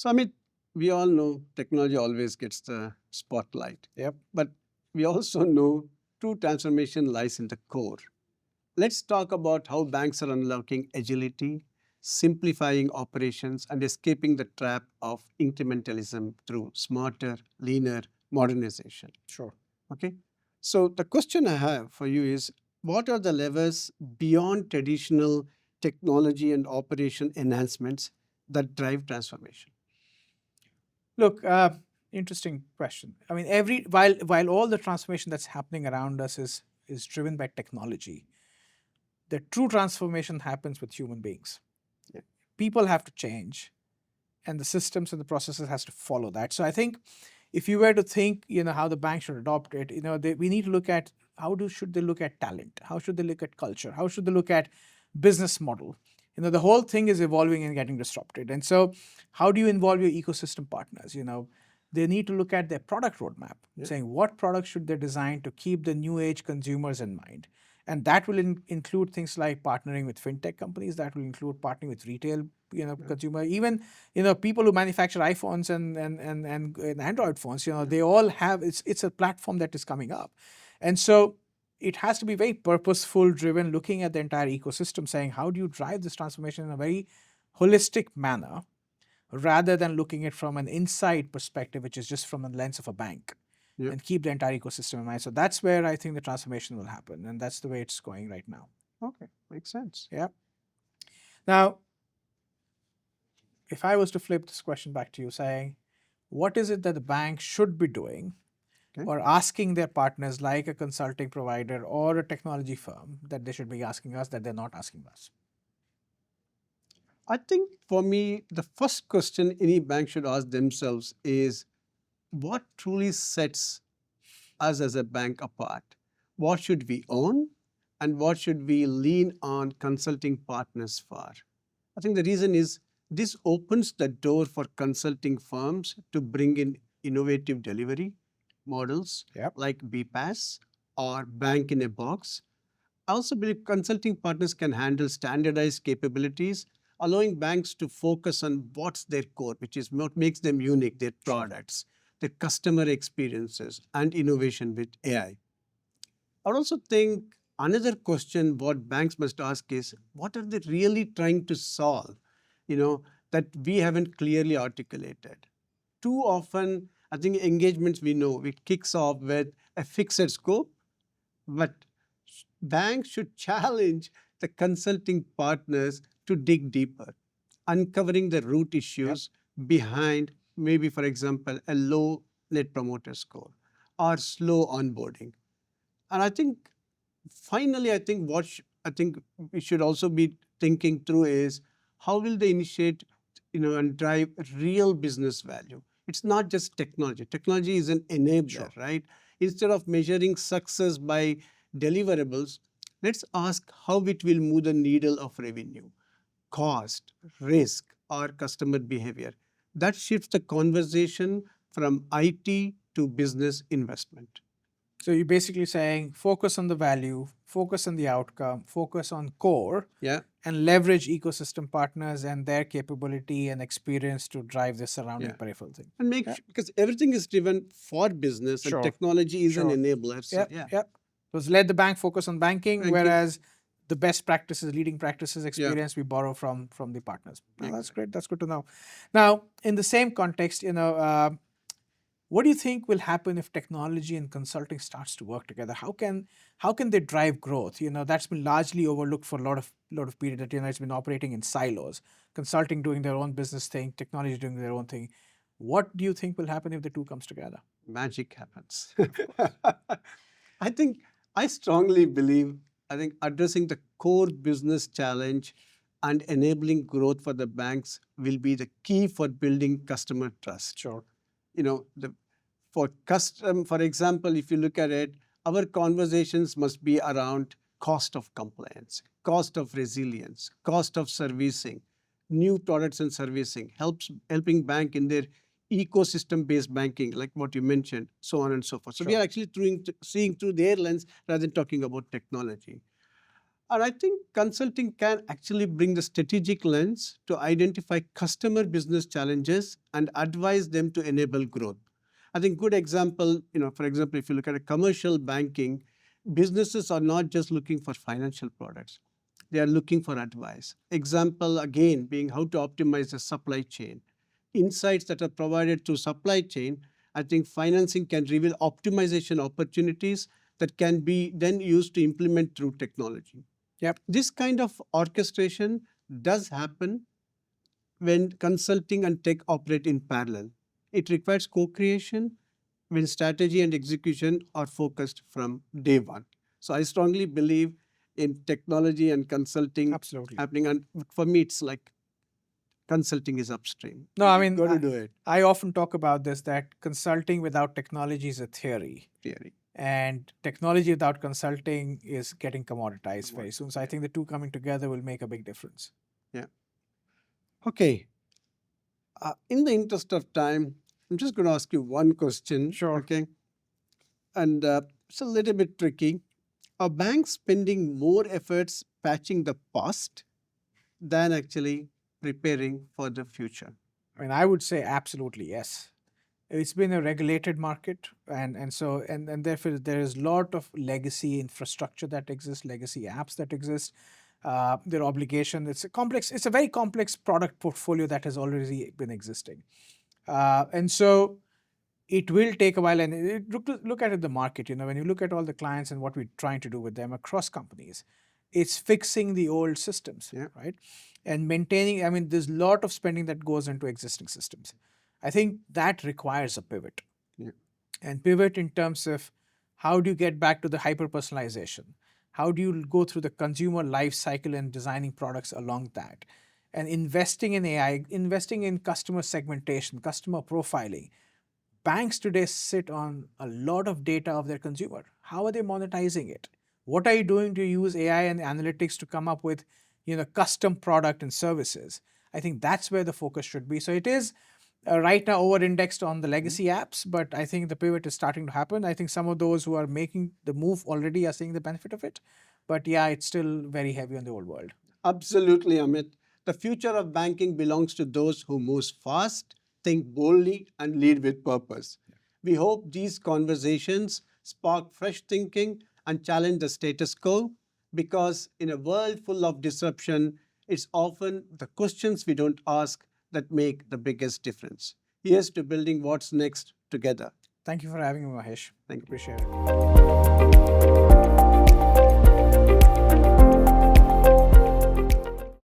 So, Amit, we all know technology always gets the spotlight. Yep. But we also know true transformation lies in the core. Let's talk about how banks are unlocking agility, simplifying operations, and escaping the trap of incrementalism through smarter, leaner modernization. Sure. Okay. So, the question I have for you is what are the levers beyond traditional technology and operation enhancements that drive transformation? Look, interesting question. I mean, while all the transformation that's happening around us is driven by technology, the true transformation happens with human beings. Yeah. People have to change, and the systems and the processes has to follow that. So I think if you were to think, how the bank should adopt it, we need to look at should they look at talent? How should they look at culture? How should they look at business model? The whole thing is evolving and getting disrupted. And so how do you involve your ecosystem partners? They need to look at their product roadmap, saying what products should they design to keep the new age consumers in mind. And that will include things like partnering with fintech companies. That will include partnering with retail, consumer. Even people who manufacture iPhones and Android phones. They all have it's a platform that is coming up, and so it has to be very purposeful, driven, looking at the entire ecosystem, saying how do you drive this transformation in a very holistic manner, rather than looking at it from an inside perspective, which is just from the lens of a bank. Yeah. And keep the entire ecosystem in mind. So that's where I think the transformation will happen, and that's the way it's going right now. Okay, makes sense. Yeah. Now, if I was to flip this question back to you, saying, what is it that the bank should be doing or asking their partners like a consulting provider or a technology firm that they should be asking us that they're not asking us? I think for me, the first question any bank should ask themselves is what truly sets us as a bank apart? What should we own and what should we lean on consulting partners for? I think the reason is this opens the door for consulting firms to bring in innovative delivery models like BPaaS or bank in a box. I also believe consulting partners can handle standardized capabilities, allowing banks to focus on what's their core, which is what makes them unique, their products, their customer experiences, and innovation with AI. I would also think another question what banks must ask is what are they really trying to solve, that we haven't clearly articulated. Too often, I think engagements we know, it kicks off with a fixed scope, but banks should challenge the consulting partners to dig deeper, uncovering the root issues behind maybe, for example, a low net promoter score or slow onboarding. And I think finally, I think I think we should also be thinking through is how will they initiate, and drive real business value. It's not just technology. Technology is an enabler, right? Instead of measuring success by deliverables, let's ask how it will move the needle of revenue, cost, risk, or customer behavior. That shifts the conversation from IT to business investment. So you're basically saying focus on the value, focus on the outcome, focus on core, and leverage ecosystem partners and their capability and experience to drive the surrounding peripheral thing. And because everything is driven for business and technology is an enabler. So, So let the bank focus on banking, whereas the best practices, leading practices experience we borrow from the partners. Now, that's great. That's good to know. Now, in the same context, what do you think will happen if technology and consulting starts to work together? How can they drive growth? That's been largely overlooked for a lot of period that it's been operating in silos. Consulting doing their own business thing, technology doing their own thing. What do you think will happen if the two comes together? Magic happens. I strongly believe addressing the core business challenge and enabling growth for the banks will be the key for building customer trust. Sure. For example, if you look at it, our conversations must be around cost of compliance, cost of resilience, cost of servicing, new products and servicing, helping bank in their ecosystem-based banking, like what you mentioned, so on and so forth. So we are actually seeing through their lens rather than talking about technology. And I think consulting can actually bring the strategic lens to identify customer business challenges and advise them to enable growth. I think good example, for example, if you look at a commercial banking, businesses are not just looking for financial products. They are looking for advice. Example again being how to optimize the supply chain. Insights that are provided through supply chain, I think financing can reveal optimization opportunities that can be then used to implement through technology. Yep. This kind of orchestration does happen when consulting and tech operate in parallel. It requires co creation when strategy and execution are focused from day one. So I strongly believe in technology and consulting Absolutely. happening. And for me, it's like consulting is upstream. No, I mean, Got to do it. I often talk about this, that consulting without technology is a theory, Theory. and technology without consulting is getting commoditized very Commoditized, soon. So I yeah. think the two coming together will make a big difference. Yeah. Okay. In the interest of time, I'm just going to ask you one question. Sure. Okay. And it's a little bit tricky. Are banks spending more efforts patching the past than actually preparing for the future? I mean, I would say absolutely yes. It's been a regulated market, and therefore there is a lot of legacy infrastructure that exists, legacy apps that exist. Their obligation. It's a very complex product portfolio that has already been existing, and so it will take a while. And look at it, the market. When you look at all the clients and what we're trying to do with them across companies, it's fixing the old systems, Yeah. right, and maintaining. I mean, there's a lot of spending that goes into existing systems. I think that requires a pivot. Yeah. And pivot in terms of how do you get back to the hyper personalization? How do you go through the consumer life cycle and designing products along that? And investing in AI, investing in customer segmentation, customer profiling. Banks today sit on a lot of data of their consumer. How are they monetizing it? What are you doing to use AI and analytics to come up with, custom product and services? I think that's where the focus should be. So it is right now over-indexed on the legacy apps, but I think the pivot is starting to happen. I think some of those who are making the move already are seeing the benefit of it. But yeah, it's still very heavy on the old world. Absolutely, Amit. The future of banking belongs to those who move fast, think boldly, and lead with purpose. We hope these conversations spark fresh thinking and challenge the status quo because, in a world full of disruption, it's often the questions we don't ask that make the biggest difference. Here's to building what's next together. Thank you for having me, Mahesh. Thank you. Appreciate it.